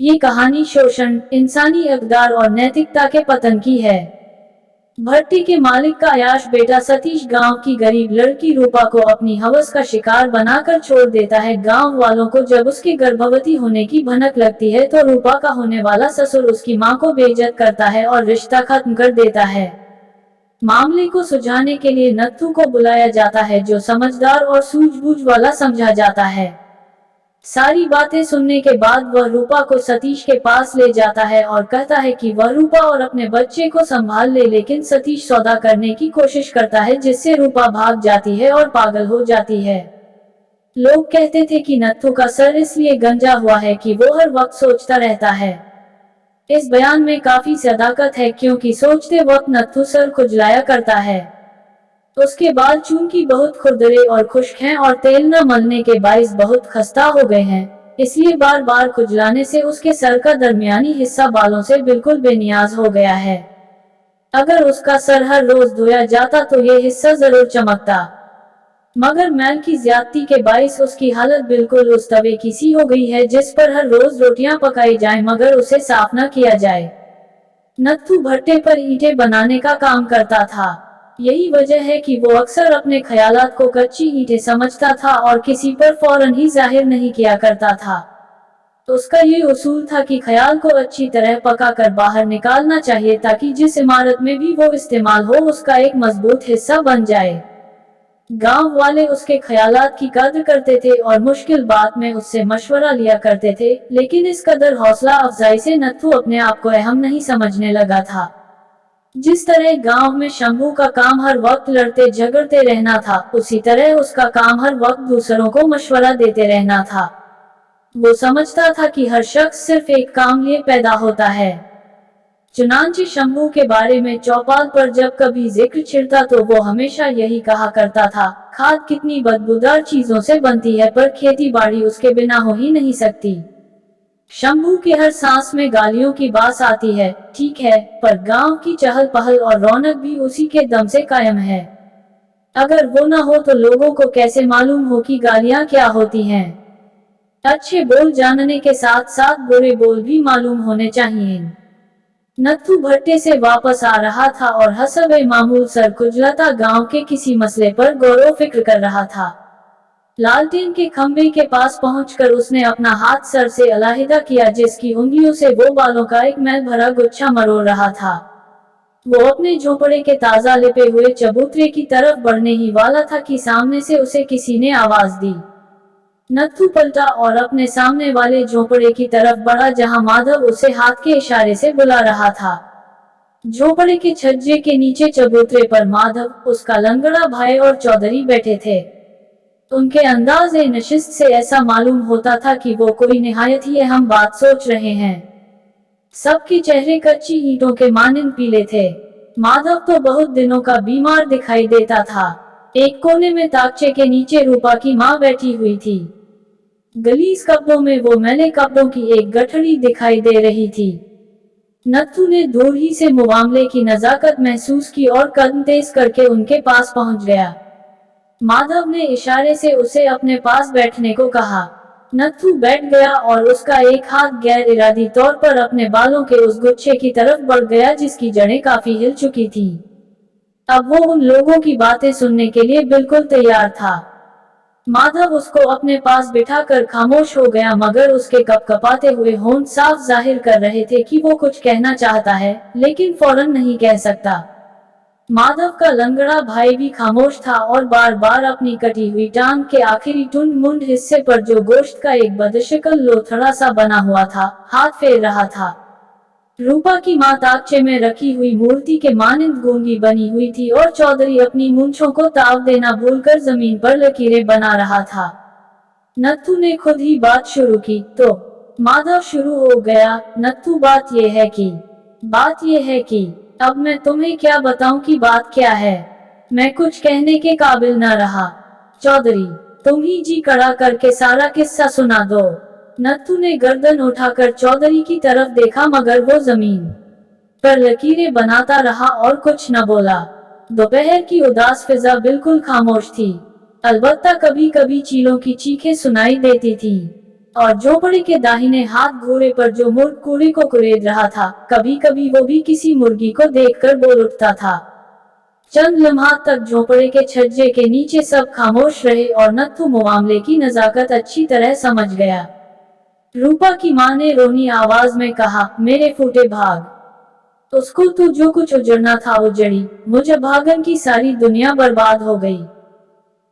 ये कहानी शोषण, इंसानी अकदार और नैतिकता के पतन की है। भट्टी के मालिक का अयाश बेटा सतीश गांव की गरीब लड़की रूपा को अपनी हवस का शिकार बनाकर छोड़ देता है। गांव वालों को जब उसके गर्भवती होने की भनक लगती है तो रूपा का होने वाला ससुर उसकी मां को बेइज्जत करता है और रिश्ता खत्म कर देता है। मामले को सुलझाने के लिए नत्थू को बुलाया जाता है, जो समझदार और सूझबूझ वाला समझा जाता है। सारी बातें सुनने के बाद वह रूपा को सतीश के पास ले जाता है और कहता है कि वह रूपा और अपने बच्चे को संभाल ले, लेकिन सतीश सौदा करने की कोशिश करता है, जिससे रूपा भाग जाती है और पागल हो जाती है। लोग कहते थे कि नत्थू का सर इसलिए गंजा हुआ है कि वो हर वक्त सोचता रहता है। इस बयान में काफी सदाकत है, क्योंकि सोचते वक्त नत्थू सर खुजलाया करता है। उसके बाल चूंकि बहुत खुरदरे और खुश्क हैं और तेल न मलने के बाइस बहुत खस्ता हो गए हैं, इसलिए बार बार खुजलाने से उसके सर का दरमियानी हिस्सा बालों से बिल्कुल बेनियाज हो गया है। अगर उसका सर हर रोज धोया जाता तो ये हिस्सा जरूर चमकता, मगर मैल की ज्यादती के बाइस उसकी हालत बिल्कुल उस तवे की सी हो गई है जिस पर हर रोज रोटियां पकाई जाए मगर उसे साफ न किया जाए। नत्थू भट्टे पर ईंटें बनाने का काम करता था। यही वजह है कि वो अक्सर अपने ख्यालात को कच्ची ईंटें समझता था और किसी पर फौरन ही जाहिर नहीं किया करता था। उसका ये उसूल था कि ख्याल को अच्छी तरह पकाकर बाहर निकालना चाहिए, ताकि जिस इमारत में भी वो इस्तेमाल हो उसका एक मजबूत हिस्सा बन जाए। गांव वाले उसके ख्यालात की कद्र करते थे और मुश्किल बात में उससे मशवरा लिया करते थे, लेकिन इस कदर हौसला अफजाई से नत्थू अपने आप को अहम नहीं समझने लगा था। जिस तरह गांव में शंभू का काम हर वक्त लड़ते झगड़ते रहना था, उसी तरह उसका काम हर वक्त दूसरों को मशवरा देते रहना था। वो समझता था कि हर शख्स सिर्फ एक काम लिए पैदा होता है। चुनांचे शंभू के बारे में चौपाल पर जब कभी जिक्र छिड़ता तो वो हमेशा यही कहा करता था, खाद कितनी बदबूदार चीजों से बनती है पर खेती बाड़ी उसके बिना हो ही नहीं सकती। शंभू के हर सांस में गालियों की बास आती है, ठीक है, पर गांव की चहल पहल और रौनक भी उसी के दम से कायम है। अगर वो न हो तो लोगों को कैसे मालूम हो कि गालियां क्या होती हैं। अच्छे बोल जानने के साथ साथ बुरे बोल भी मालूम होने चाहिए। नत्थू भट्टे से वापस आ रहा था और हसब मामूल सर खुजलाता गांव के किसी मसले पर गौर फिक्र कर रहा था। लालटेन के खंभे के पास पहुंचकर उसने अपना हाथ सर से अलहदा किया, जिसकी उंगलियों से वो बालों का एक मैल भरा गुच्छा मरोड़ रहा था। वो अपने झोंपड़े के ताजा लिपे हुए चबूतरे की तरफ बढ़ने ही वाला था कि सामने से उसे किसी ने आवाज दी। नत्थू पलटा और अपने सामने वाले झोंपड़े की तरफ बढ़ा, जहां माधव उसे हाथ के इशारे से बुला रहा था। झोंपड़े के छज्जे के नीचे चबूतरे पर माधव, उसका लंगड़ा भाई और चौधरी बैठे थे। उनके अंदाज़े नशिस्त से ऐसा मालूम होता था कि वो कोई निहायत ही अहम बात सोच रहे हैं। सबके चेहरे कच्ची ईंटों के मानिंद पीले थे। माधव तो बहुत दिनों का बीमार दिखाई देता था। एक कोने में ताकचे के नीचे रूपा की माँ बैठी हुई थी। गलीस कपड़ों में वो मैले कपड़ों की एक गठड़ी दिखाई दे रही थी। नत्थू ने दूर ही से मुआमले की नजाकत महसूस की और कदम तेज करके उनके पास पहुंच गया। माधव ने इशारे से उसे अपने पास बैठने को कहा। नत्थू बैठ गया और उसका एक हाथ गैर इरादी तौर पर अपने बालों के उस गुच्छे की तरफ बढ़ गया जिसकी जड़ें काफी हिल चुकी थी। अब वो उन लोगों की बातें सुनने के लिए बिल्कुल तैयार था। माधव उसको अपने पास बिठाकर खामोश हो गया, मगर उसके कपकपाते हुए होंठ साफ जाहिर कर रहे थे कि वो कुछ कहना चाहता है, लेकिन फौरन नहीं कह सकता। माधव का लंगड़ा भाई भी खामोश था और बार बार अपनी कटी हुई टांग के आखिरी टुंड मुंड हिस्से पर, जो गोश्त का एक बदशक्ल लोथड़ा सा बना हुआ था, हाथ फेर रहा था। रूपा की मां ताकचे में रखी हुई मूर्ति के मानिंद गूंगी बनी हुई थी और चौधरी अपनी मूंछों को ताव देना भूलकर जमीन पर लकीरें बना रहा था। नत्थू ने खुद ही बात शुरू की तो माधव शुरू हो गया, नत्थू बात यह है कि अब मैं तुम्हें क्या बताऊं कि बात क्या है। मैं कुछ कहने के काबिल न रहा। चौधरी, तुम ही जी कड़ा करके सारा किस्सा सुना दो। नत्थू ने गर्दन उठाकर चौधरी की तरफ देखा, मगर वो जमीन पर लकीरें बनाता रहा और कुछ न बोला। दोपहर की उदास फिजा बिल्कुल खामोश थी। अलबत्ता कभी कभी चीलों की चीखें सुनाई देती थी। और झोपड़ी के दाहिने हाथ घोड़े पर जो मुर्ग कूड़े को कुरेद रहा था, कभी कभी वो भी किसी मुर्गी को देखकर बोल उठता था। चंद लम्हात तक झोपड़े के छज्जे के नीचे सब खामोश रहे और नत्थु मामले की नजाकत अच्छी तरह समझ गया। रूपा की माँ ने रोनी आवाज में कहा, मेरे फूटे भाग। उसको तो जो कुछ उजड़ना था उजड़ी, मुझे भागन की सारी दुनिया बर्बाद हो गई।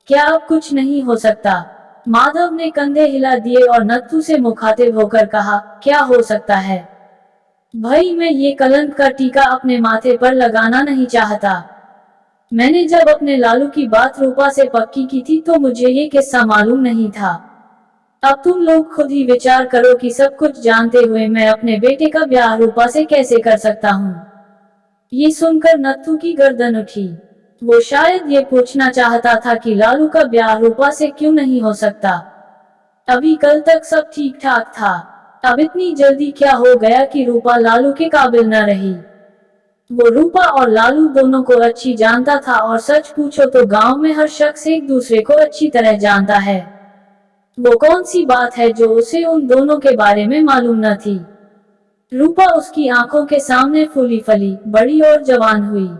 क्या अब कुछ नहीं हो सकता? माधव ने कंधे हिला दिए और नत्थु से मुखातिब होकर कहा, क्या हो सकता है भाई, मैं ये कलंक का टीका अपने माथे पर लगाना नहीं चाहता। मैंने जब अपने लालू की बात रूपा से पक्की की थी तो मुझे ये किस्सा मालूम नहीं था। अब तुम लोग खुद ही विचार करो कि सब कुछ जानते हुए मैं अपने बेटे का ब्याह रूपा से कैसे कर सकता हूँ। ये सुनकर नत्थु की गर्दन उठी। वो शायद ये पूछना चाहता था कि लालू का ब्याह रूपा से क्यों नहीं हो सकता। अभी कल तक सब ठीक ठाक था, अब इतनी जल्दी क्या हो गया कि रूपा लालू के काबिल न रही। वो रूपा और लालू दोनों को अच्छी जानता था और सच पूछो तो गांव में हर शख्स एक दूसरे को अच्छी तरह जानता है। वो कौन सी बात है जो उसे उन दोनों के बारे में मालूम न थी। रूपा उसकी आंखों के सामने फूली फली, बड़ी और जवान हुई।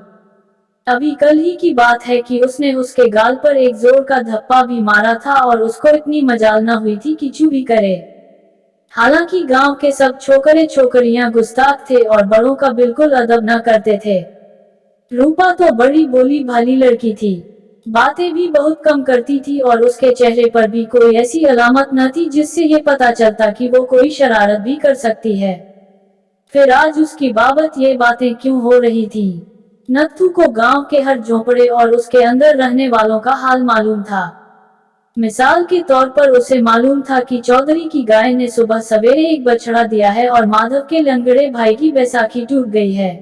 अभी कल ही की बात है कि उसने उसके गाल पर एक जोर का धप्पा भी मारा था और उसको इतनी मजाल न हुई थी कि चुभी करे। हालांकि गांव के सब छोकरे छोकरियां गुस्ताख थे और बड़ों का बिल्कुल अदब न करते थे। रूपा तो बड़ी भोली भाली लड़की थी, बातें भी बहुत कम करती थी और उसके चेहरे पर भी कोई ऐसी अलामत न थी जिससे ये पता चलता कि वो कोई शरारत भी कर सकती है। फिर आज उसकी बाबत ये बातें क्यों हो रही थी? नत्थु को गांव के हर झोपड़े और उसके अंदर रहने वालों का हाल मालूम था। मिसाल के तौर पर उसे मालूम था कि चौधरी की गाय ने सुबह सवेरे एक बछड़ा दिया है और माधव के लंगड़े भाई की बैसाखी टूट गई है।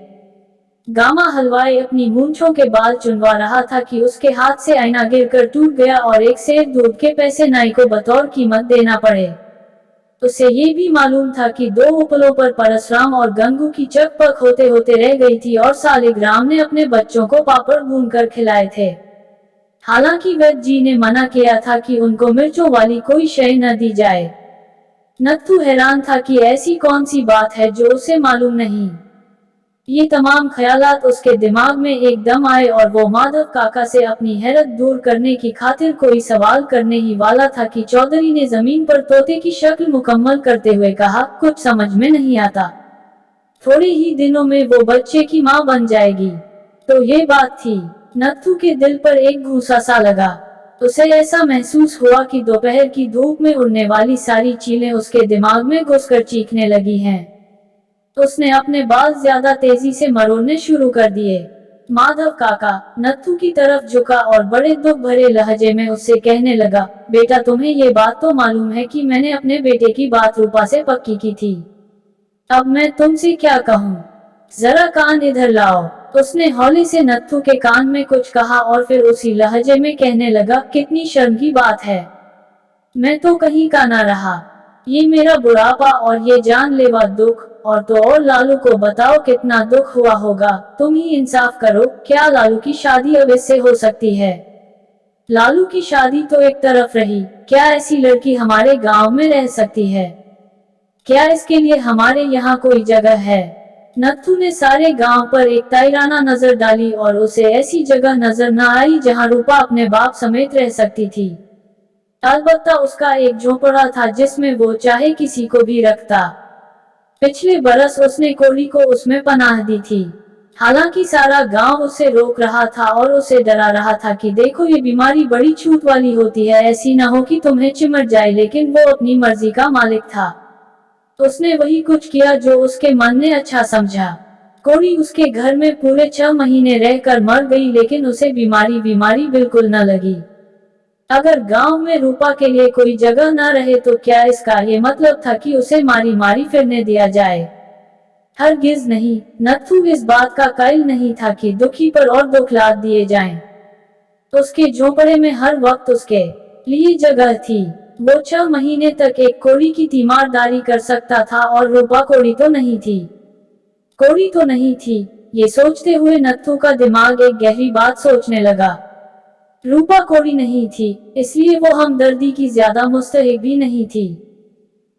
गामा हलवाई अपनी मूंछों के बाल चुनवा रहा था कि उसके हाथ से आईना गिरकर टूट गया और एक सेर दूध के पैसे नाई को बतौर कीमत देना पड़े। उसे ये भी मालूम था कि 2 उपलों पर परशुराम और गंगू की चकपक होते होते रह गई थी और सालिग्राम ने अपने बच्चों को पापड़ भूनकर खिलाए थे। हालांकि वैद्य जी ने मना किया था कि उनको मिर्चों वाली कोई शय न दी जाए। नत्थु हैरान था कि ऐसी कौन सी बात है जो उसे मालूम नहीं। ये तमाम ख्यालात उसके दिमाग में एकदम आए और वो माधव काका से अपनी हैरत दूर करने की खातिर कोई सवाल करने ही वाला था कि चौधरी ने जमीन पर तोते की शक्ल मुकम्मल करते हुए कहा, कुछ समझ में नहीं आता। थोड़े ही दिनों में वो बच्चे की माँ बन जाएगी। तो ये बात थी। नत्थु के दिल पर एक घूंसा सा लगा। उसे ऐसा महसूस हुआ कि दोपहर की धूप में उड़ने वाली सारी चीलें उसके दिमाग में घुसकर चीखने लगी हैं। उसने अपने बाल ज्यादा तेजी से मरोड़ने शुरू कर दिए। माधव काका नत्थु की तरफ झुका और बड़े दुख भरे लहजे में उससे कहने लगा, बेटा तुम्हें ये बात तो मालूम है कि मैंने अपने बेटे की बात रूपा से पक्की की थी। अब मैं तुमसे क्या कहूँ? जरा कान इधर लाओ। उसने हौले से नत्थु के कान में कुछ कहा और फिर उसी लहजे में कहने लगा, कितनी शर्म की बात है, मैं तो कहीं का ना रहा। ये मेरा बुढ़ापा और ये जानलेवा दुख, और तो और लालू को बताओ कितना दुख हुआ होगा। तुम ही इंसाफ करो, क्या लालू की शादी अब इससे हो सकती है? लालू की शादी तो एक तरफ रही, क्या ऐसी लड़की हमारे गांव में रह सकती है? क्या इसके लिए हमारे यहाँ कोई जगह है? नत्थु ने सारे गांव पर एक ताइराना नजर डाली और उसे ऐसी जगह नजर न आई जहाँ रूपा अपने बाप समेत रह सकती थी। अलबत्ता उसका एक झोपड़ा था जिसमें वो चाहे किसी को भी रखता। पिछले बरस उसने कोली को उसमें पनाह दी थी। हालांकि सारा गांव उसे रोक रहा था और उसे डरा रहा था कि देखो ये बीमारी बड़ी छूत वाली होती है, ऐसी न हो कि तुम्हें चिमट जाए। लेकिन वो अपनी मर्जी का मालिक था। उसने वही कुछ किया जो उसके मन ने अच्छा समझा। कोली उसके घर में पूरे 6 महीने रहकर मर गई, लेकिन उसे बीमारी बिल्कुल न लगी। अगर गांव में रूपा के लिए कोई जगह न रहे तो क्या इसका ये मतलब था कि उसे मारी मारी फिरने दिया जाए? हरगिज नहीं। नत्थु इस बात का कायल नहीं था कि दुखी पर और दुख लाद दिए जाएं। उसके झोपड़े में हर वक्त उसके लिए जगह थी। वो 6 महीने तक एक कोड़ी की तीमारदारी कर सकता था और रूपा कोड़ी तो नहीं थी। कोड़ी तो नहीं थी, ये सोचते हुए नत्थु का दिमाग एक गहरी बात सोचने लगा। रूपा कोड़ी नहीं थी, इसलिए वो हमदर्दी की ज्यादा मुस्तहिक भी नहीं थी।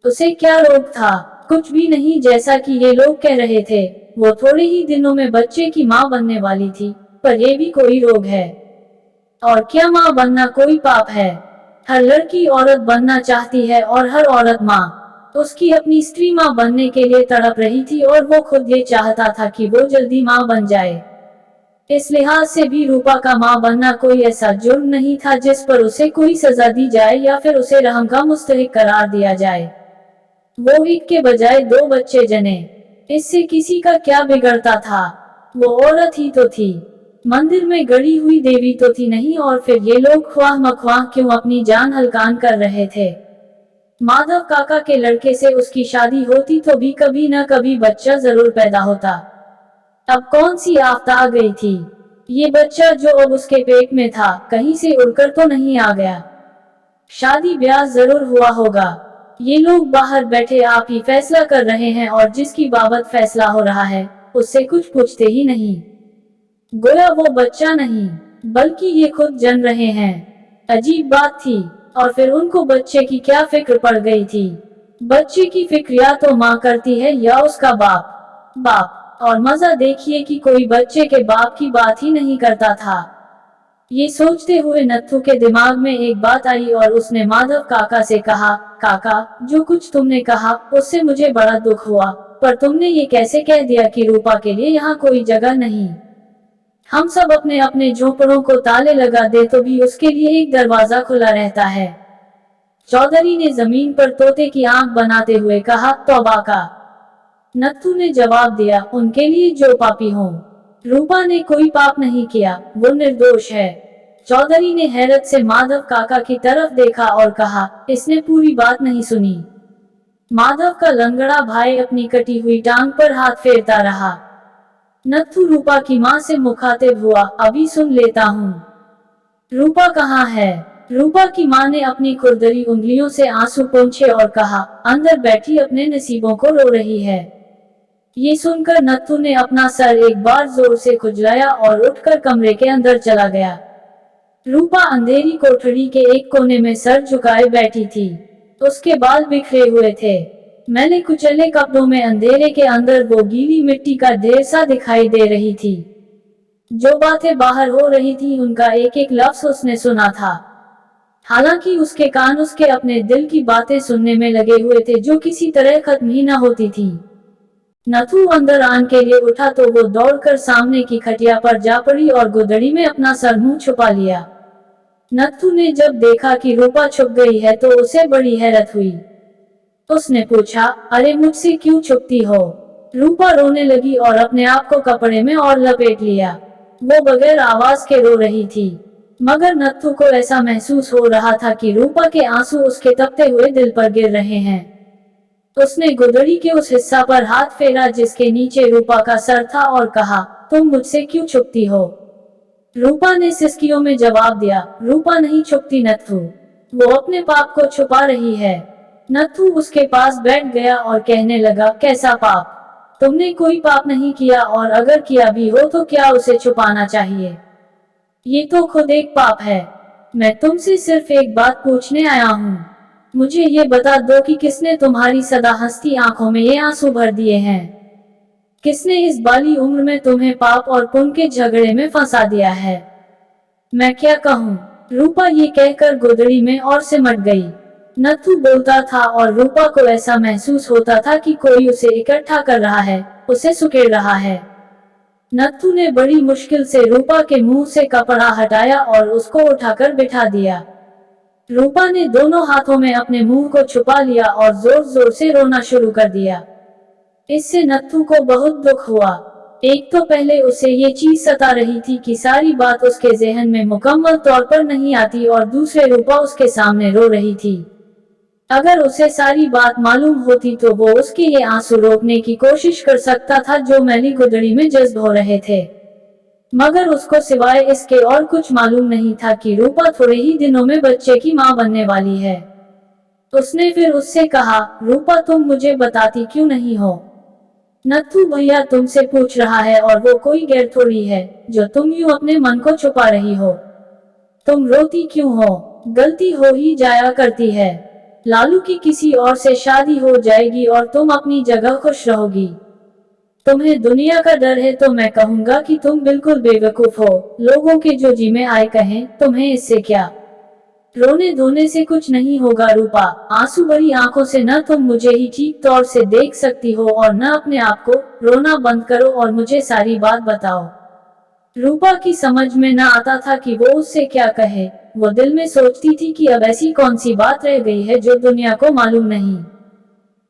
उसे क्या रोग था? कुछ भी नहीं, जैसा कि ये लोग कह रहे थे। वो थोड़े ही दिनों में बच्चे की माँ बनने वाली थी। पर ये भी कोई रोग है? और क्या माँ बनना कोई पाप है? हर लड़की औरत बनना चाहती है और हर औरत माँ। उसकी अपनी स्त्री माँ बनने के लिए तड़प रही थी और वो खुद ये चाहता था कि वो जल्दी माँ बन जाए। इस लिहाज से भी रूपा का माँ बनना कोई ऐसा जुर्म नहीं था जिस पर उसे कोई सजा दी जाए या फिर उसे रहम का मुस्तहिक करार दिया जाए। वो एक के बजाय दो बच्चे जने, इससे किसी का क्या बिगड़ता था? वो औरत ही तो थी, मंदिर में गड़ी हुई देवी तो थी नहीं। और फिर ये लोग ख्वाह मख्वाह क्यों अपनी जान हलकान कर रहे थे? माधव काका के लड़के से उसकी शादी होती तो भी कभी न कभी बच्चा जरूर पैदा होता। अब कौन सी आफत आ गई थी? ये बच्चा जो अब उसके पेट में था, कहीं से उड़कर तो नहीं आ गया? शादी ब्याह जरूर हुआ होगा। ये लोग बाहर बैठे आप ही फैसला कर रहे हैं और जिसकी बाबत फैसला हो रहा है उससे कुछ पूछते ही नहीं। गोया वो बच्चा नहीं, बल्कि ये खुद जन रहे हैं। अजीब बात थी। और फिर उनको बच्चे की क्या फिक्र पड़ गई थी? बच्चे की फिक्र या तो माँ करती है या उसका बाप। और मजा देखिए कि कोई बच्चे के बाप की बात ही नहीं करता था। ये सोचते हुए नत्थू के दिमाग में एक बात आई और उसने माधव काका से कहा, काका, जो कुछ तुमने कहा उससे मुझे बड़ा दुख हुआ, पर तुमने ये कैसे कह दिया कि रूपा के लिए यहाँ कोई जगह नहीं? हम सब अपने अपने झोपड़ों को ताले लगा दे तो भी उसके लिए एक दरवाजा खुला रहता है। चौधरी ने जमीन पर तोते की आंख बनाते हुए कहा, तौबा का। नत्थू ने जवाब दिया, उनके लिए जो पापी हों। रूपा ने कोई पाप नहीं किया, वो निर्दोष है। चौधरी ने हैरत से माधव काका की तरफ देखा और कहा, इसने पूरी बात नहीं सुनी। माधव का लंगड़ा भाई अपनी कटी हुई टांग पर हाथ फेरता रहा। नत्थू रूपा की माँ से मुखातिब हुआ, अभी सुन लेता हूँ। रूपा कहाँ है? रूपा की माँ ने अपनी खुरदरी उंगलियों से आंसू पोंछे और कहा, अंदर बैठी अपने नसीबों को रो रही है। ये सुनकर नत्थू ने अपना सर एक बार जोर से खुजलाया और उठकर कमरे के अंदर चला गया। रूपा अंधेरी कोठरी के एक कोने में सर झुकाए बैठी थी। उसके बाल बिखरे हुए थे। मैले कुचले कपड़ों में अंधेरे के अंदर वो गीली मिट्टी का ढेर सा दिखाई दे रही थी। जो बातें बाहर हो रही थी उनका एक एक लफ्ज उसने सुना था। हालांकि उसके कान उसके अपने दिल की बातें सुनने में लगे हुए थे जो किसी तरह खत्म ही न होती थी। नथु अंदर आने के लिए उठा तो वो दौड़कर सामने की खटिया पर जा पड़ी और गोदड़ी में अपना सर मुंह छुपा लिया। नथु ने जब देखा कि रूपा छुप गई है तो उसे बड़ी हैरत हुई। उसने पूछा, अरे मुझसे क्यों छुपती हो? रूपा रोने लगी और अपने आप को कपड़े में और लपेट लिया। वो बगैर आवाज के रो रही थी, मगर नत्थू को ऐसा महसूस हो रहा था कि रूपा के आंसू उसके तपते हुए दिल पर गिर रहे हैं। उसने गुदड़ी के उस हिस्सा पर हाथ फेरा जिसके नीचे रूपा का सर था और कहा, तुम मुझसे क्यों छुपती हो? रूपा ने सिसकियों में जवाब दिया, रूपा नहीं छुपती नत्थू, वो अपने पाप को छुपा रही है। नत्थू उसके पास बैठ गया और कहने लगा, कैसा पाप? तुमने कोई पाप नहीं किया और अगर किया भी हो तो क्या उसे छुपाना चाहिए? ये तो खुद एक पाप है। मैं तुमसे सिर्फ एक बात पूछने आया हूँ। मुझे ये बता दो कि किसने तुम्हारी सदा हंसती आंखों में ये आंसू भर दिए हैं? किसने इस बाली उम्र में तुम्हें पाप और पुण्य के झगड़े में फंसा दिया है? मैं क्या कहूँ? रूपा ये कहकर गोदड़ी में और सिमट गई। नत्थू बोलता था और रूपा को ऐसा महसूस होता था कि कोई उसे इकट्ठा कर रहा है, उसे सुकेड़ रहा है। नत्थू ने बड़ी मुश्किल से रूपा के मुंह से कपड़ा हटाया और उसको उठाकर बिठा दिया। रूपा ने दोनों हाथों में अपने मुंह को छुपा लिया और जोर जोर से रोना शुरू कर दिया। इससे नत्थू को बहुत दुख हुआ। एक तो पहले उसे ये चीज सता रही थी कि सारी बात उसके जहन में मुकम्मल तौर पर नहीं आती और दूसरे रूपा उसके सामने रो रही थी। अगर उसे सारी बात मालूम होती तो वो उसके ये आंसू रोकने की कोशिश कर सकता था जो मैली गुदड़ी में जज्ब हो रहे थे। मगर उसको सिवाय इसके और कुछ मालूम नहीं था कि रूपा थोड़े ही दिनों में बच्चे की मां बनने वाली है। उसने फिर उससे कहा, रूपा तुम मुझे बताती क्यों नहीं हो? नत्थू भैया तुमसे पूछ रहा है और वो कोई गैर थोड़ी है जो तुम यूं अपने मन को छुपा रही हो। तुम रोती क्यों हो? गलती हो ही जाया करती है। लालू की किसी और से शादी हो जाएगी और तुम अपनी जगह खुश रहोगी। तुम्हें दुनिया का डर है तो मैं कहूंगा कि तुम बिल्कुल बेवकूफ हो। लोगों के जो जी में आए कहें, तुम्हें इससे क्या। रोने धोने से कुछ नहीं होगा रूपा। आंसू भरी आंखों से न तुम मुझे ही ठीक तौर से देख सकती हो और न अपने आप को। रोना बंद करो और मुझे सारी बात बताओ। रूपा की समझ में न आता था कि वो उससे क्या कहे। वो दिल में सोचती थी कि अब ऐसी कौन सी बात रह गई है जो दुनिया को मालूम नहीं।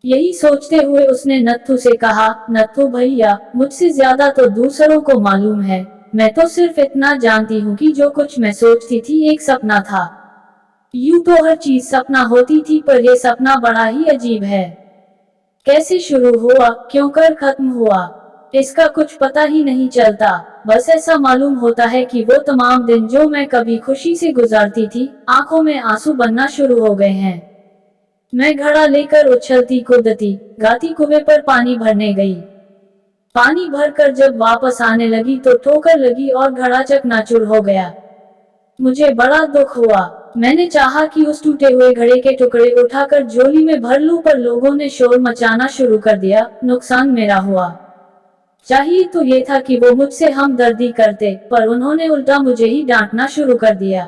यही सोचते हुए उसने नत्थू से कहा, नत्थू भैया, मुझसे ज्यादा तो दूसरों को मालूम है। मैं तो सिर्फ इतना जानती हूँ कि जो कुछ मैं सोचती थी एक सपना था। यूं तो हर चीज सपना होती थी, पर यह सपना बड़ा ही अजीब है। कैसे शुरू हुआ, क्यों कर खत्म हुआ, इसका कुछ पता ही नहीं चलता। बस ऐसा मालूम होता है कि वो तमाम दिन जो मैं कभी खुशी से गुजारती थी, आंखों में आंसू बनना शुरू हो गए हैं। मैं घड़ा लेकर उछलती कूदती गाती कुएं पर पानी भरने गई। पानी भरकर जब वापस आने लगी तो ठोकर लगी और घड़ा चकनाचूर हो गया। मुझे बड़ा दुख हुआ। मैंने चाहा कि उस टूटे हुए घड़े के टुकड़े उठाकर झोली में भर लूं, पर लोगों ने शोर मचाना शुरू कर दिया। नुकसान मेरा हुआ। चाहिए तो ये था कि वो मुझसे हमदर्दी करते, पर उन्होंने उल्टा मुझे ही डांटना शुरू कर दिया।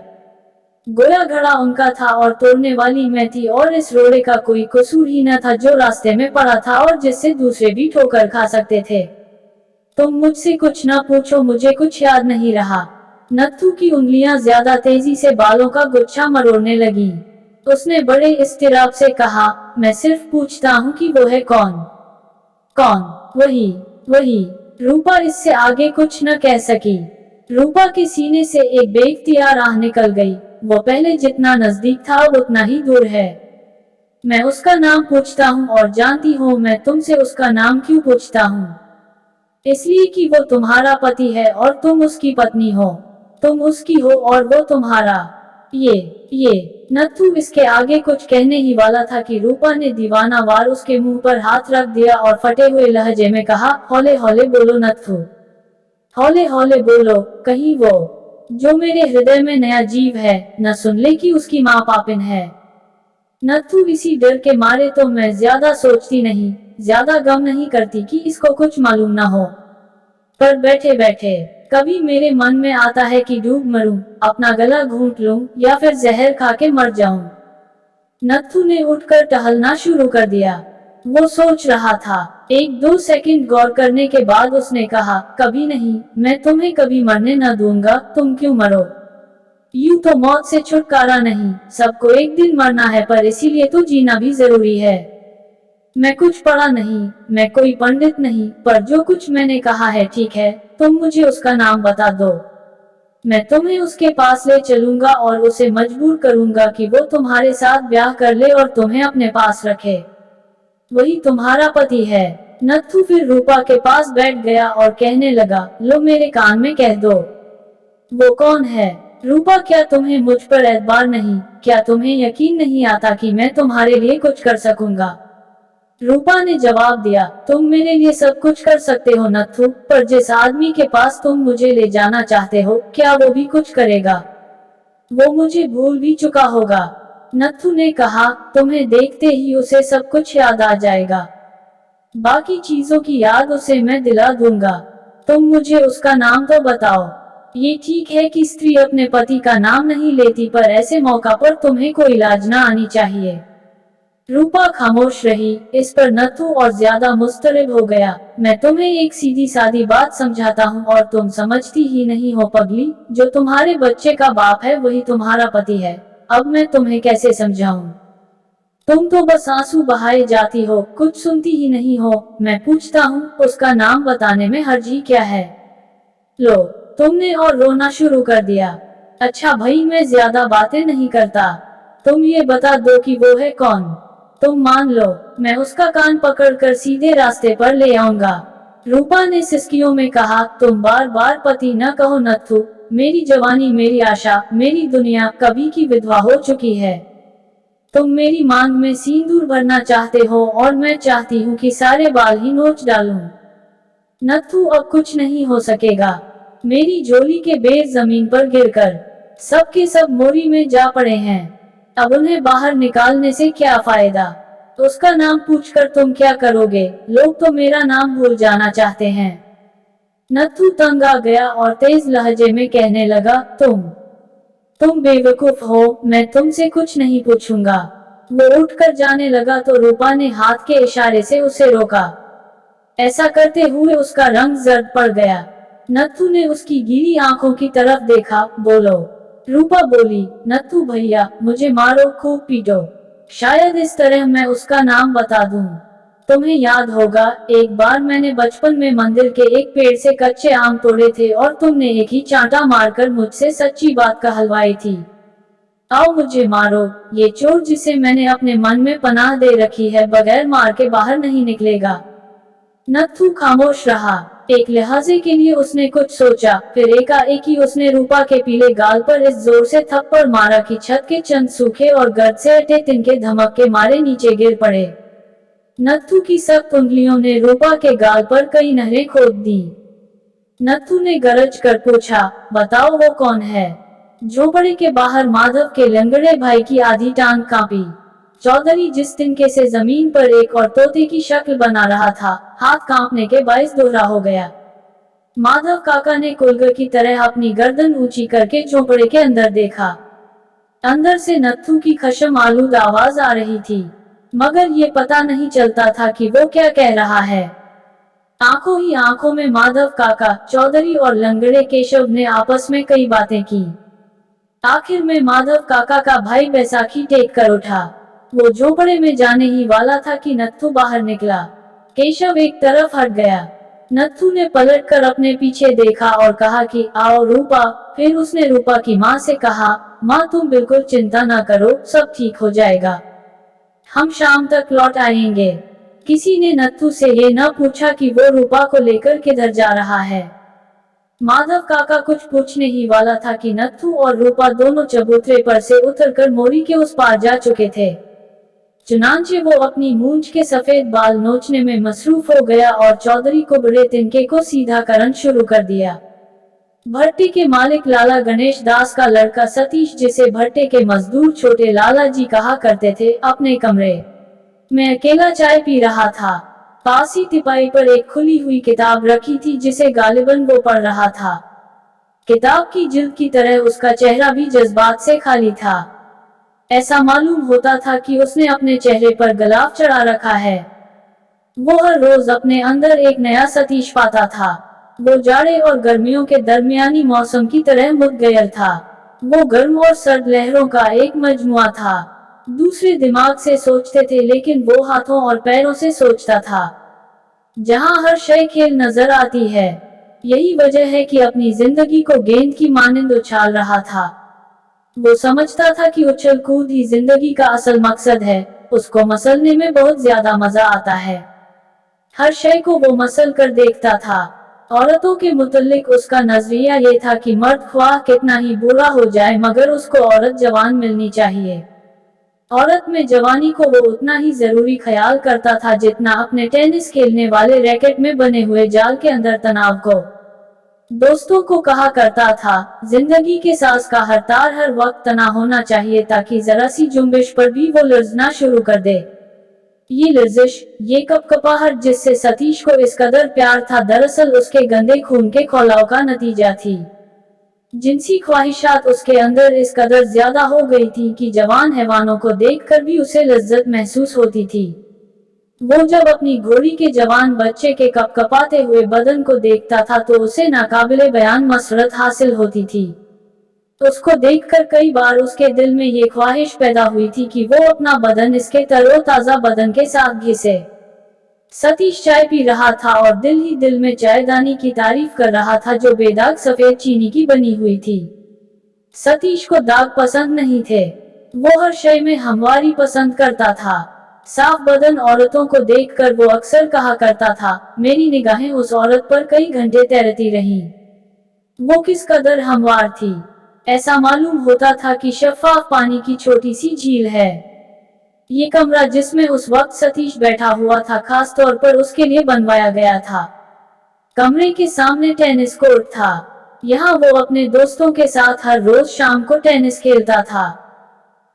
गोया घड़ा उनका था और तोड़ने वाली मैं थी, और इस रोड़े का कोई कसूर ही न था जो रास्ते में पड़ा था और जिससे दूसरे भी ठोकर खा सकते थे। तुम मुझसे कुछ न पूछो, मुझे कुछ याद नहीं रहा। नत्थू की उंगलियां ज्यादा तेजी से बालों का गुच्छा मरोड़ने लगी। उसने बड़े इस्तिराब से कहा, मैं सिर्फ पूछता हूँ कि वो है कौन। कौन? वही वही। रूपा इससे आगे कुछ न कह सकी। रूपा के सीने से एक बेइख्तियार आह निकल गई। वो पहले जितना नजदीक था अब उतना ही दूर है। मैं उसका नाम पूछता हूँ, और जानती हो मैं तुमसे उसका नाम क्यों पूछता हूँ? इसलिए कि वो तुम्हारा पति है और तुम उसकी पत्नी हो। तुम उसकी हो और वो तुम्हारा। ये नत्थू इसके आगे कुछ कहने ही वाला था कि रूपा ने दीवाना वार उसके मुंह पर हाथ रख दिया और फटे हुए लहजे में कहा, हौले हौले बोलो नत्थू, हौले हौले बोलो, कहीं वो जो मेरे हृदय में नया जीव है न सुन ले कि उसकी माँ पापिन है। नत्थू इसी डर के मारे तो मैं ज्यादा सोचती नहीं, ज्यादा गम नहीं करती कि इसको कुछ मालूम ना हो। पर बैठे बैठे कभी मेरे मन में आता है कि डूब मरूं, अपना गला घूंट लूं या फिर जहर खा के मर जाऊं। नत्थू ने उठकर टहलना शुरू कर दिया। वो सोच रहा था। एक दो सेकंड गौर करने के बाद उसने कहा, कभी नहीं, मैं तुम्हें कभी मरने न दूंगा, तुम क्यों मरो। यूं तो मौत से छुटकारा नहीं, सबको एक दिन मरना है, पर इसीलिए तो जीना भी जरूरी है। मैं कुछ पढ़ा नहीं, मैं कोई पंडित नहीं, पर जो कुछ मैंने कहा है ठीक है। तुम मुझे उसका नाम बता दो। मैं तुम्हें उसके पास ले चलूंगा और उसे मजबूर करूंगा कि वो तुम्हारे साथ ब्याह कर ले और तुम्हें अपने पास रखे। वही तुम्हारा पति है। नत्थू फिर रूपा के पास बैठ गया और कहने लगा, लो मेरे कान में कह दो। वो कौन है? रूपा, क्या तुम्हें मुझ पर एतबार नहीं? क्या तुम्हें यकीन नहीं आता कि मैं तुम्हारे लिए कुछ कर सकूंगा? रूपा ने जवाब दिया, तुम मेरे लिए सब कुछ कर सकते हो नत्थू, पर जिस आदमी के पास तुम मुझे ले जाना चाहते हो, क्या वो भी कुछ करेगा? वो मुझे भूल भी चुका होगा। नत्थू ने कहा, तुम्हें देखते ही उसे सब कुछ याद आ जाएगा। बाकी चीजों की याद उसे मैं दिला दूंगा। तुम मुझे उसका नाम तो बताओ। ये ठीक है कि स्त्री अपने पति का नाम नहीं लेती, पर ऐसे मौका पर तुम्हें कोई लाज ना आनी चाहिए। रूपा खामोश रही। इस पर नत्थू और ज्यादा मुस्तरब हो गया। मैं तुम्हें एक सीधी सादी बात समझाता हूँ और तुम समझती ही नहीं हो पगली। जो तुम्हारे बच्चे का बाप है वही तुम्हारा पति है। अब मैं तुम्हें कैसे समझाऊं? तुम तो बस आंसू बहाए जाती हो, कुछ सुनती ही नहीं हो। मैं पूछता हूँ, उसका नाम बताने में हर्ज ही क्या है? लो, तुमने और रोना शुरू कर दिया। अच्छा भाई, मैं ज्यादा बातें नहीं करता। तुम ये बता दो कि वो है कौन। तुम मान लो, मैं उसका कान पकड़कर सीधे रास्ते पर ले आऊंगा। रूपा ने सिसकियों में कहा, तुम बार बार पति न कहो नत्थू। मेरी जवानी, मेरी आशा, मेरी दुनिया कभी की विधवा हो चुकी है। तुम मेरी मांग में सिंदूर भरना चाहते हो और मैं चाहती हूँ कि सारे बाल ही नोच डालूं। नत्थू, अब कुछ नहीं हो सकेगा। मेरी झोली के बेर जमीन पर गिरकर सब के सब मोरी में जा पड़े हैं। अब उन्हें बाहर निकालने से क्या फायदा? तो उसका नाम पूछकर तुम क्या करोगे? लोग तो मेरा नाम भूल जाना चाहते हैं। नत्थू तंग आ गया और तेज लहजे में कहने लगा, तुम बेवकूफ हो, मैं तुमसे कुछ नहीं पूछूंगा। वो उठकर जाने लगा तो रूपा ने हाथ के इशारे से उसे रोका। ऐसा करते हुए उसका रंग जर्द पड़ गया। नत्थू ने उसकी गीली आंखों की तरफ देखा। बोलो। रूपा बोली, नत्थू भैया, मुझे मारो, खूब पीटो। शायद इस तरह मैं उसका नाम बता दूं। तुम्हें याद होगा, एक बार मैंने बचपन में मंदिर के एक पेड़ से कच्चे आम तोड़े थे और तुमने एक ही चांटा मारकर मुझसे सच्ची बात कहलवाई थी। आओ मुझे मारो। ये चोर जिसे मैंने अपने मन में पनाह दे रखी है, बगैर मार के बाहर नहीं निकलेगा। नत्थू खामोश रहा। एक लहजे के लिए उसने कुछ सोचा, फिर एकाएक ही उसने रूपा के पीले गाल पर इस जोर से थप्पड़ मारा कि छत के चंद सूखे और गर्द से अटे तिनके धमक के मारे नीचे गिर पड़े। नत्थू की सख्त उंगलियों ने रूपा के गाल पर कई नहरें खोद दी। नत्थू ने गरज कर पूछा, बताओ वो कौन है? झोपड़े के बाहर माधव के लंगड़े भाई की आधी टांग कांपी। चौधरी जिस तिनके से जमीन पर एक और तोते की शक्ल बना रहा था, हाथ कांपने के बाइस दोहरा हो गया। माधव काका ने कुलगर की तरह अपनी गर्दन ऊंची करके झोपड़े के अंदर देखा। अंदर से नत्थू की खशम आलूद आवाज आ रही थी, मगर ये पता नहीं चलता था कि वो क्या कह रहा है। आंखों ही आंखों में माधव काका, चौधरी और लंगड़े केशव ने आपस में कई बातें की। आखिर में माधव काका का भाई बैसाखी टेक कर उठा। वो झोपड़े में जाने ही वाला था कि नत्थू बाहर निकला। केशव एक तरफ हट गया। नत्थू ने पलटकर अपने पीछे देखा और कहा कि आओ रूपा। फिर उसने रूपा की माँ से कहा, माँ तुम बिल्कुल चिंता ना करो, सब ठीक हो जाएगा। हम शाम तक लौट आएंगे। किसी ने नत्थू से ये न पूछा कि वो रूपा को लेकर किधर जा रहा है। माधव काका कुछ पूछने ही वाला था कि नत्थू और रूपा दोनों चबूतरे पर से उतरकर मोरी के उस पार जा चुके थे। चुनांचे वो अपनी मूंछ के सफेद बाल नोचने में मसरूफ हो गया और चौधरी को बड़े तिनके को सीधा करना शुरू कर दिया। भट्टी के मालिक लाला गणेश दास का लड़का सतीश, जिसे भट्टे के मजदूर छोटे लाला जी कहा करते थे, अपने कमरे में अकेला चाय पी रहा था। पास ही तिपाई पर एक खुली हुई किताब रखी थी जिसे गालिबन वो पढ़ रहा था। किताब की जिल्द की तरह उसका चेहरा भी जज्बात से खाली था। ऐसा मालूम होता था कि उसने अपने चेहरे पर गुलाब चढ़ा रखा है। वो हर रोज अपने अंदर एक नया सतीश पाता था। वो जाड़े और गर्मियों के दरमियानी मौसम की तरह मुतगैर था। वो गर्म और सर्द लहरों का एक मजमुआ था। दूसरे दिमाग से सोचते थे, लेकिन वो हाथों और पैरों से सोचता था। जहां हर शय खेल नजर आती है। यही वजह है कि अपनी जिंदगी को गेंद की मानिंद उछाल रहा था। वो समझता था कि उछल कूद ही जिंदगी का असल मकसद है। उसको मसलने में बहुत ज्यादा मजा आता है। हर शय को वो मसल कर देखता था। औरतों के मुतल्लिक उसका नजरिया ये था कि मर्द ख्वाह कितना ही बुरा हो जाए, मगर उसको औरत जवान मिलनी चाहिए। औरत में जवानी को वो उतना ही जरूरी ख्याल करता था जितना अपने टेनिस खेलने वाले रैकेट में बने हुए जाल के अंदर तनाव को। दोस्तों को कहा करता था, जिंदगी के सांस का हर तार हर वक्त तना होना चाहिए, ताकि जरा सी जुम्बिश पर भी वो लर्जना शुरू कर दे। ये लर्जिश, ये कपकपाहट जिससे सतीश को इस कदर प्यार था, दरअसल उसके गंदे खून के खौलाव का नतीजा थी। जिनसी ख्वाहिशात उसके अंदर इस कदर ज्यादा हो गई थी कि जवान हैवानों को देखकर भी उसे लज्जत महसूस होती थी। वो जब अपनी घोड़ी के जवान बच्चे के कपकपाते हुए बदन को देखता था तो उसे नाकाबिले बयान मसरत हासिल होती थी। उसको देखकर कई बार उसके दिल में ये ख्वाहिश पैदा हुई थी कि वो अपना बदन इसके तरोताजा बदन के साथ घिसे। सतीश चाय पी रहा था और दिल ही दिल में चायदानी की तारीफ कर रहा था जो बेदाग सफेद चीनी की बनी हुई थी। सतीश को दाग पसंद नहीं थे। वो हर शय में हमवारी पसंद करता था। साफ बदन औरतों को देखकर वो अक्सर कहा करता था, मेरी निगाहें उस औरत पर कई घंटे तैरती रहीं। वो किस कदर हमवार थी। ऐसा मालूम होता था कि शफाफ पानी की छोटी सी झील है। ये कमरा जिसमें उस वक्त सतीश बैठा हुआ था, खास तौर पर उसके लिए बनवाया गया था। कमरे के सामने टेनिस कोर्ट था। यहाँ वो अपने दोस्तों के साथ हर रोज शाम को टेनिस खेलता था।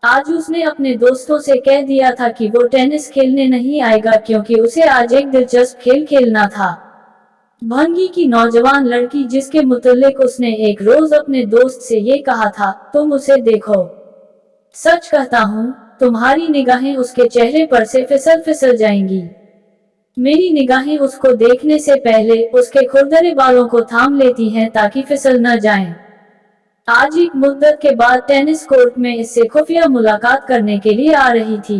आज उसने अपने दोस्तों से कह दिया था कि वो टेनिस खेलने नहीं आएगा क्योंकि उसे आज एक दिलचस्प खेल खेलना था। भंगी की नौजवान लड़की जिसके मुतल्लिक उसने एक रोज अपने दोस्त से ये कहा था, तुम उसे देखो। सच कहता हूँ, तुम्हारी निगाहें उसके चेहरे पर से फिसल फिसल जाएंगी। मेरी निगाहें उसको देखने से पहले उसके खुरदरे बालों को थाम लेती हैं ताकि फिसल न जाएं। आज एक मुद्दत के बाद टेनिस कोर्ट में इससे खुफिया मुलाकात करने के लिए आ रही थी।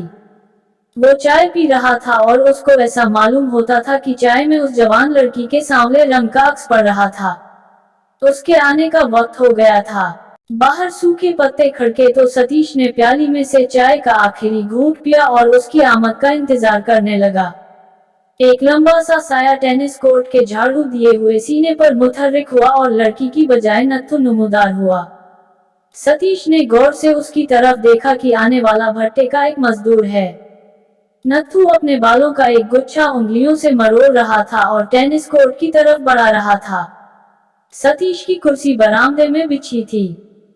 वो चाय पी रहा था और उसको ऐसा मालूम होता था कि चाय में उस जवान लड़की के सांवले रंग का अक्स पड़ रहा था। उसके आने का वक्त हो गया था। बाहर सूखे पत्ते खड़के तो सतीश ने प्याली में से चाय का आखिरी घूंट पिया और उसकी आमद का इंतजार करने लगा। एक लंबा सा साया टेनिस कोर्ट के झाड़ू दिए हुए सीने पर मुतहर्रिक हुआ और लड़की की बजाय नत्थु नुमदार हुआ। सतीश ने गौर से उसकी तरफ देखा कि आने वाला भट्टे का एक मजदूर है। नत्थु अपने बालों का एक गुच्छा उंगलियों से मरोड़ रहा था और टेनिस कोर्ट की तरफ बढ़ा रहा था। सतीश की कुर्सी बरामदे में बिछी थी।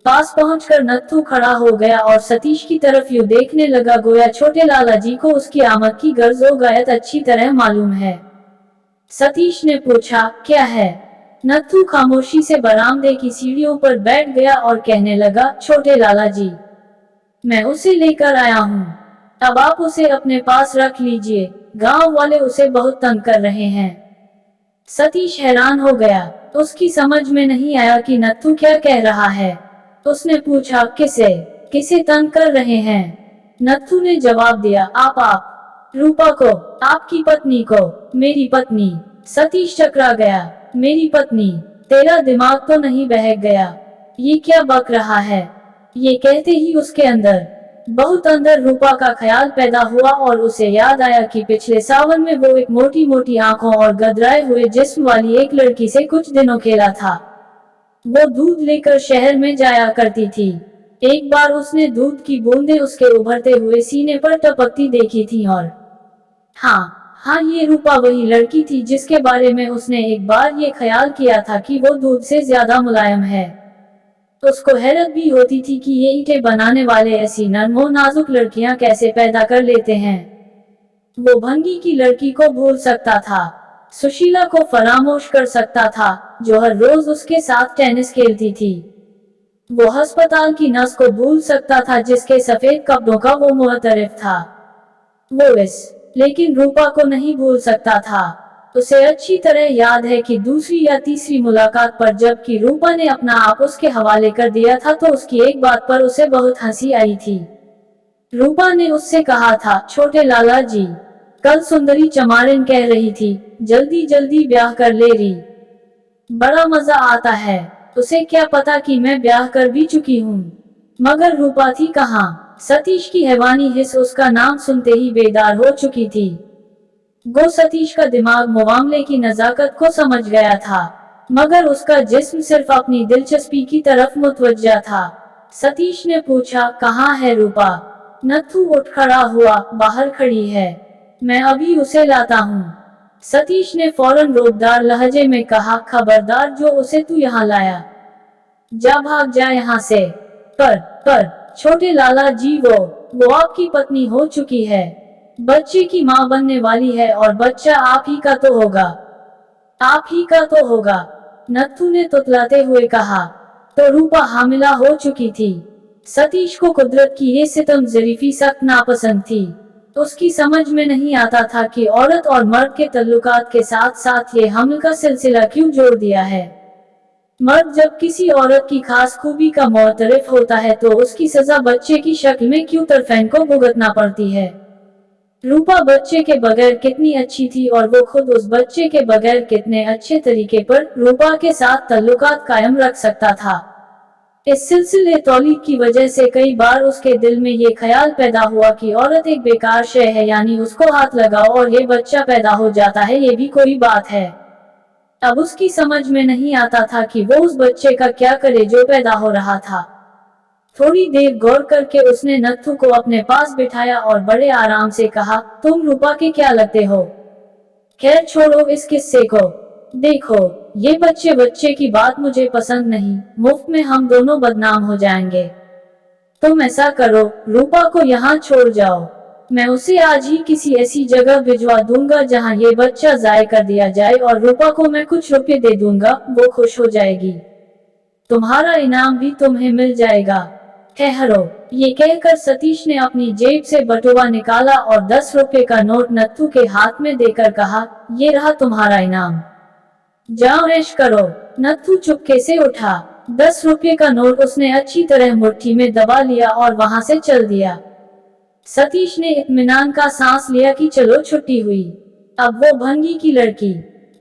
पास पहुंचकर नत्थु खड़ा हो गया और सतीश की तरफ यूं देखने लगा गोया छोटे लाला जी को उसकी आमद की गर्ज व गायत अच्छी तरह मालूम है। सतीश ने पूछा, क्या है? नत्थु खामोशी से बरामदे की सीढ़ियों पर बैठ गया और कहने लगा, छोटे लाला जी, मैं उसे लेकर आया हूँ। अब आप उसे अपने पास रख लीजिए, गांव वाले उसे बहुत तंग कर रहे हैं। सतीश हैरान हो गया। उसकी समझ में नहीं आया कि नत्थु क्या कह रहा है। उसने पूछा, किसे तंग कर रहे हैं? नत्थु ने जवाब दिया, आप रूपा को, आपकी पत्नी को। मेरी पत्नी? सतीश चकरा गया। मेरी पत्नी? तेरा दिमाग तो नहीं बहक गया? ये क्या बक रहा है? ये कहते ही उसके अंदर, बहुत अंदर रूपा का ख्याल पैदा हुआ और उसे याद आया कि पिछले सावन में वो एक मोटी मोटी आंखों और गदराए हुए जिस्म वाली एक लड़की से कुछ दिनों खेला था। वो दूध लेकर शहर में जाया करती थी। एक बार उसने दूध की बूंदें उसके उभरते हुए सीने पर टपकती देखी थी और हाँ, ये रूपा वही लड़की थी जिसके बारे में उसने एक बार ये ख्याल किया था कि वो दूध से ज्यादा मुलायम है। उसको हैरत भी होती थी कि ये ईंटें बनाने वाले ऐसी नरमो नाजुक लड़कियां कैसे पैदा कर लेते हैं। वो भंगी की लड़की को भूल सकता था, सुशीला को फरामोश कर सकता था, जो हर रोज उसके साथ टेनिस खेलती थी। वो अस्पताल की नर्स को भूल सकता था जिसके सफेद कपड़ों का वो मुअतरिफ था। लेकिन रूपा को नहीं भूल सकता था। उसे अच्छी तरह याद है कि दूसरी या तीसरी मुलाकात पर जबकि रूपा ने अपना आप उसके हवाले कर दिया था तो उसकी एक बात पर उसे बहुत हंसी आई थी। रूपा ने उससे कहा था, छोटे लाला जी, कल सुंदरी चमारिन कह रही थी, जल्दी जल्दी ब्याह कर ले री, बड़ा मजा आता है। उसे क्या पता कि मैं ब्याह कर भी चुकी हूँ। मगर रूपा थी कहाँ? सतीश की हैवानी हिस्स उसका नाम सुनते ही बेदार हो चुकी थी। सतीश का दिमाग मुआमले की नजाकत को समझ गया था, मगर उसका जिस्म सिर्फ अपनी दिलचस्पी की तरफ मुतवज्जा था। सतीश ने पूछा, कहाँ है रूपा? नत्थु उठ खड़ा हुआ, बाहर खड़ी है, मैं अभी उसे लाता हूँ। सतीश ने फौरन रोबदार लहजे में कहा, खबरदार जो उसे तू यहाँ लाया, जा भाग जा यहाँ से। पर छोटे लाला जी, वो आपकी पत्नी हो चुकी है, बच्चे की माँ बनने वाली है और बच्चा आप ही का तो होगा, आप ही का तो होगा। नत्थु ने तुतलाते हुए कहा। तो रूपा हामिला हो चुकी थी। सतीश को कुदरत की ये सितम ज़रीफी सख्त नापसंद थी। उसकी समझ में नहीं आता था कि औरत और मर्द के तल्लुकात के साथ साथ ये हमल का सिलसिला क्यों जोड़ दिया है। मर्द जब किसी औरत की खास खूबी का मुअतरिफ होता है तो उसकी सजा बच्चे की शक्ल में क्यों तरफैन को भुगतना पड़ती है। रूपा बच्चे के बगैर कितनी अच्छी थी और वो खुद उस बच्चे के बगैर कितने अच्छे तरीके पर रूपा के साथ तल्लुकात कायम रख सकता था। इस सिलसिले तौलीद की वजह से कई बार उसके दिल में ये ख्याल पैदा हुआ कि औरत एक बेकार शय है, यानी उसको हाथ लगाओ और ये बच्चा पैदा हो जाता है, ये भी कोई बात है। अब उसकी समझ में नहीं आता था कि वो उस बच्चे का क्या करे जो पैदा हो रहा था। थोड़ी देर गौर करके उसने नत्थु को अपने पास बिठाया और बड़े आराम से कहा, तुम रूपा के क्या लगते हो? खैर छोड़ो इस किस्से को। देखो, ये बच्चे की बात मुझे पसंद नहीं, मुफ्त में हम दोनों बदनाम हो जाएंगे। तुम ऐसा करो, रूपा को यहाँ छोड़ जाओ। मैं उसे आज ही किसी ऐसी जगह भिजवा दूंगा जहाँ ये बच्चा ज़ाय कर दिया जाए और रूपा को मैं कुछ रुपए दे दूंगा, वो खुश हो जाएगी। तुम्हारा इनाम भी तुम्हें मिल जाएगा। ठहरो। ये कहकर सतीश ने अपनी जेब से बटुआ निकाला और 10 रुपए का नोट नत्थू के हाथ में देकर कहा, ये रहा तुम्हारा इनाम। जाओ ऐश करो। नत्थू चुपके से उठा। 10 रुपए का नोट उसने अच्छी तरह मुट्ठी में दबा लिया और वहां से चल दिया। सतीश ने इत्मीनान का सांस लिया कि चलो छुट्टी हुई। अब वो भंगी की लड़की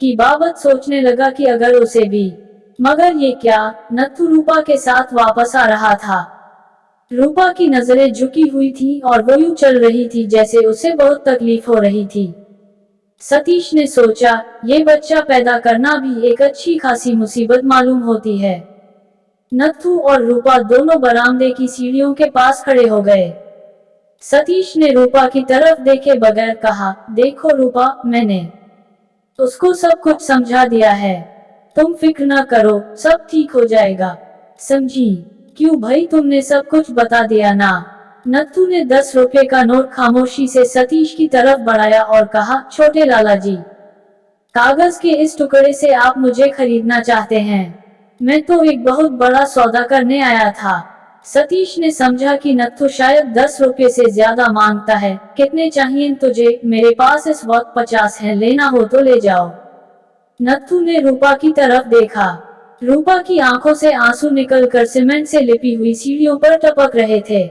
की बाबत सोचने लगा कि अगर उसे भी, मगर ये क्या, नत्थू रूपा के साथ वापस आ रहा था। रूपा की नजरें झुकी हुई थी और वो यूं चल रही थी जैसे उसे बहुत तकलीफ हो रही थी। सतीश ने सोचा, ये बच्चा पैदा करना भी एक अच्छी खासी मुसीबत मालूम होती है। नत्थू और रूपा दोनों बरामदे की सीढ़ियों के पास खड़े हो गए। सतीश ने रूपा की तरफ देखे बगैर कहा, देखो रूपा, मैंने उसको सब कुछ समझा दिया है। तुम फिक्र न करो, सब ठीक हो जाएगा। समझी? क्यों भाई, तुमने सब कुछ बता दिया ना। नत्थू ने 10 रुपए का नोट खामोशी से सतीश की तरफ बढ़ाया और कहा, छोटे लाला जी, कागज के इस टुकड़े से आप मुझे खरीदना चाहते हैं? मैं तो एक बहुत बड़ा सौदा करने आया था। सतीश ने समझा कि नत्थू शायद 10 रुपए से ज्यादा मांगता है। कितने चाहिए तुझे? मेरे पास इस वक्त 50 है, लेना हो तो ले जाओ। नत्थू ने रूपा की तरफ देखा। रूपा की आंखों से आंसू निकलकर सीमेंट से लिपी हुई सीढ़ियों पर टपक रहे थे।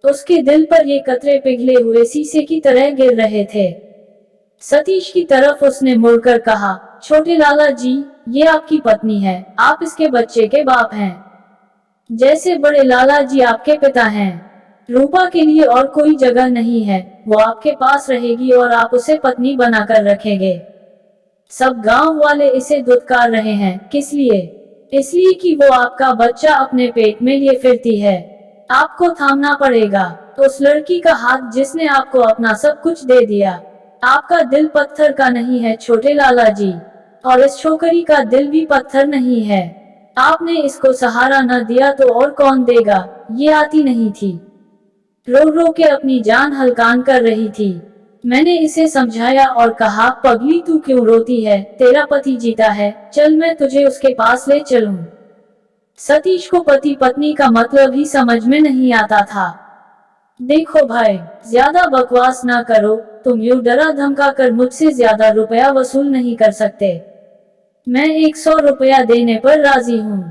उसके दिल पर ये कतरे पिघले हुए शीशे की तरह गिर रहे थे। सतीश की तरफ उसने मुड़कर कहा, छोटे लाला जी, ये आपकी पत्नी है, आप इसके बच्चे के बाप हैं। जैसे बड़े लाला जी आपके पिता हैं। रूपा के लिए और कोई जगह नहीं है, वो आपके पास रहेगी और आप उसे पत्नी बनाकर रखेंगे। सब गांव वाले इसे दुत्कार रहे हैं, किस लिए? इसलिए कि वो आपका बच्चा अपने पेट में लिए फिरती है। आपको थामना पड़ेगा। उस लड़की का हाथ जिसने आपको अपना सब कुछ दे दिया। आपका दिल पत्थर का नहीं है छोटे लाला जी, और इस छोकरी का दिल भी पत्थर नहीं है। आपने इसको सहारा न दिया तो और कौन देगा? ये आती नहीं थी, रो रो के अपनी जान हलकान कर रही थी। मैंने इसे समझाया और कहा, पगली तू क्यों रोती है, तेरा पति जीता है, चल मैं तुझे उसके पास ले चलूं। सतीश को पति पत्नी का मतलब ही समझ में नहीं आता था। देखो भाई, ज्यादा बकवास ना करो, तुम यूं डरा धमका कर मुझसे ज्यादा रुपया वसूल नहीं कर सकते। मैं 100 रुपया देने पर राजी हूँ,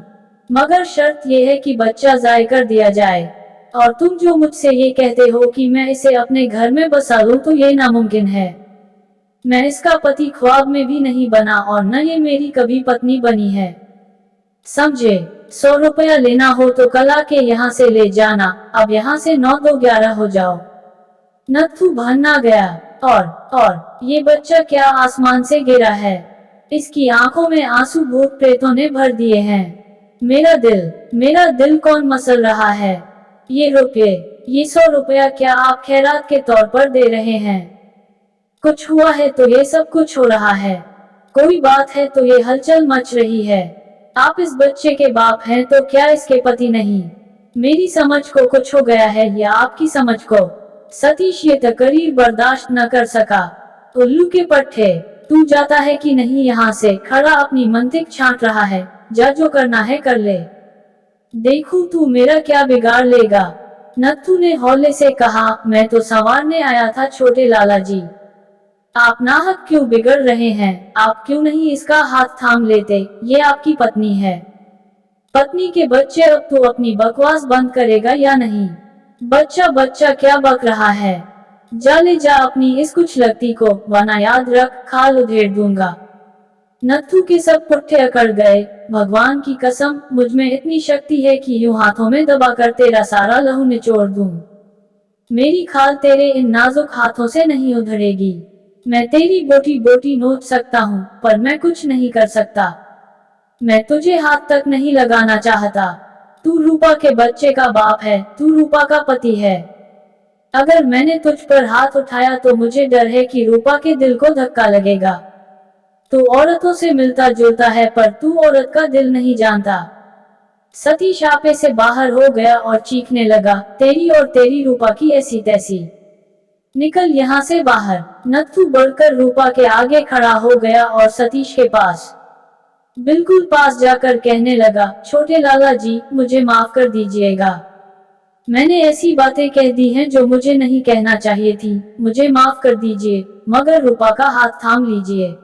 मगर शर्त यह है कि बच्चा ज़ाय कर दिया जाए। और तुम जो मुझसे ये कहते हो कि मैं इसे अपने घर में बसा लूं, तो ये नामुमकिन है। मैं इसका पति ख्वाब में भी नहीं बना और न ये मेरी कभी पत्नी बनी है। समझे? 100 रुपया लेना हो तो कल आके यहाँ से ले जाना, अब यहाँ से 9 2 11 हो जाओ। नत्थू भाना गया। और ये बच्चा क्या आसमान से गिरा है? इसकी आंखों में आंसू भूत प्रेतों ने भर दिए हैं। मेरा दिल कौन मसल रहा है? ये 100 रुपया क्या आप खैरात के तौर पर दे रहे हैं? कुछ हुआ है तो ये सब कुछ हो रहा है। कोई बात है तो ये हलचल मच रही है। आप इस बच्चे के बाप हैं तो क्या इसके पति नहीं? मेरी समझ को कुछ हो गया है या आपकी समझ को? सतीश ये तकरीर बर्दाश्त न कर सका। उल्लू के पट्टे, तू जाता है कि नहीं यहाँ से? खड़ा अपनी मंतिक छांट रहा है, जा जो करना है कर ले। देखूं तू मेरा क्या बिगाड़ लेगा। नत्थू ने हौले से कहा, मैं तो संवारने आया था छोटे लाला जी। आप नाहक क्यों बिगड़ रहे हैं? आप क्यों नहीं इसका हाथ थाम लेते? ये आपकी पत्नी है। पत्नी के बच्चे, अब तू अपनी बकवास बंद करेगा या नहीं? बच्चा क्या बक रहा है? जा ले जा अपनी इस कुछ लगती को, वरना याद रख खाल उधेड़ दूंगा। नत्थू के सब पुट्ठे अकड़ गए। भगवान की कसम, मुझ में इतनी शक्ति है कि यूं हाथों में दबाकर तेरा सारा लहू निचोड़ दूं। मेरी खाल तेरे इन नाजुक हाथों से नहीं उधड़ेगी। मैं तेरी बोटी बोटी नोच सकता हूँ, पर मैं कुछ नहीं कर सकता। मैं तुझे हाथ तक नहीं लगाना चाहता। तू रूपा के बच्चे का बाप है, तू रूपा का पति है। अगर मैंने तुझ पर हाथ उठाया तो मुझे डर है कि रूपा के दिल को धक्का लगेगा। तू औरतों से मिलता जुलता है पर तू औरत का दिल नहीं जानता। सतीश आपे से बाहर हो गया और चीखने लगा, तेरी और तेरी रूपा की ऐसी तैसी, निकल यहाँ से बाहर। नत्थू बढ़कर रूपा के आगे खड़ा हो गया और सतीश के पास, बिल्कुल पास जाकर कहने लगा, छोटे लाला जी, मुझे माफ कर दीजिएगा। मैंने ऐसी बातें कह दी हैं जो मुझे नहीं कहना चाहिए थी, मुझे माफ कर दीजिए। मगर रूपा का हाथ थाम लीजिए,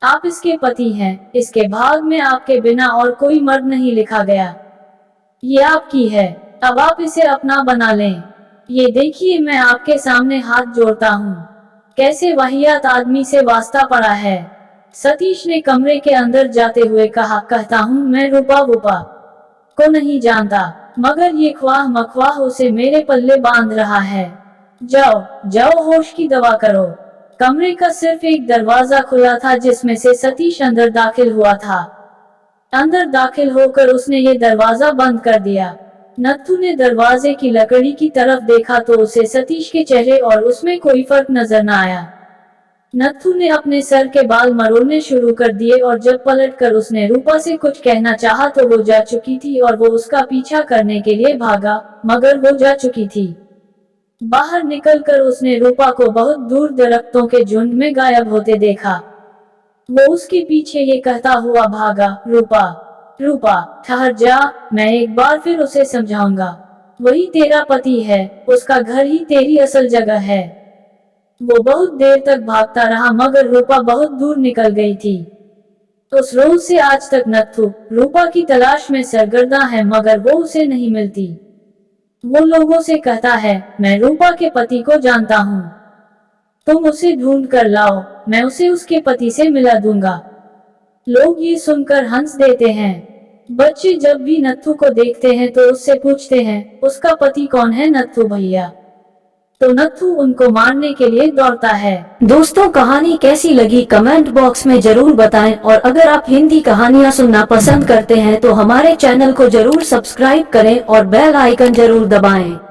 आप इसके पति हैं, इसके भाग में आपके बिना और कोई मर्द नहीं लिखा गया। ये आपकी है, अब आप इसे अपना बना लें। ये देखिए, मैं आपके सामने हाथ जोड़ता हूँ। कैसे वाहियात आदमी से वास्ता पड़ा है। सतीश ने कमरे के अंदर जाते हुए कहा, कहता हूँ मैं रूपा वूपा को नहीं जानता, मगर ये ख्वाह मख्वाह उसे मेरे पल्ले बांध रहा है। जाओ जाओ, होश की दवा करो। कमरे का सिर्फ एक दरवाजा खुला था जिसमें से सतीश अंदर दाखिल हुआ था। अंदर दाखिल होकर उसने ये दरवाजा बंद कर दिया। नत्थू ने दरवाजे की लकड़ी की तरफ देखा तो उसे सतीश के चेहरे और उसमें कोई फर्क नजर न आया। नत्थू ने अपने सर के बाल मरोड़ने शुरू कर दिए और जब पलटकर उसने रूपा से कुछ कहना चाहा तो वो जा चुकी थी और वो उसका पीछा करने के लिए भागा, मगर वो जा चुकी थी। बाहर निकलकर उसने रूपा को बहुत दूर दरख्तों के झुंड में गायब होते देखा। वो उसके पीछे ये कहता हुआ भागा, रूपा रूपा ठहर जा, मैं एक बार फिर उसे समझाऊंगा। वही तेरा पति है, उसका घर ही तेरी असल जगह है। वो बहुत देर तक भागता रहा मगर रूपा बहुत दूर निकल गई थी। उस रोज से आज तक नत्थू रूपा की तलाश में सरगर्दा है मगर वो उसे नहीं मिलती। वो लोगों से कहता है, मैं रूपा के पति को जानता हूँ, तुम उसे ढूंढ कर लाओ, मैं उसे उसके पति से मिला दूंगा। लोग ये सुनकर हंस देते हैं। बच्चे जब भी नत्थू को देखते हैं तो उससे पूछते हैं, उसका पति कौन है नत्थू भैया? तो नत्थू उनको मारने के लिए दौड़ता है। दोस्तों, कहानी कैसी लगी कमेंट बॉक्स में जरूर बताएं और अगर आप हिंदी कहानियां सुनना पसंद करते हैं तो हमारे चैनल को जरूर सब्सक्राइब करें और बेल आइकन जरूर दबाएं।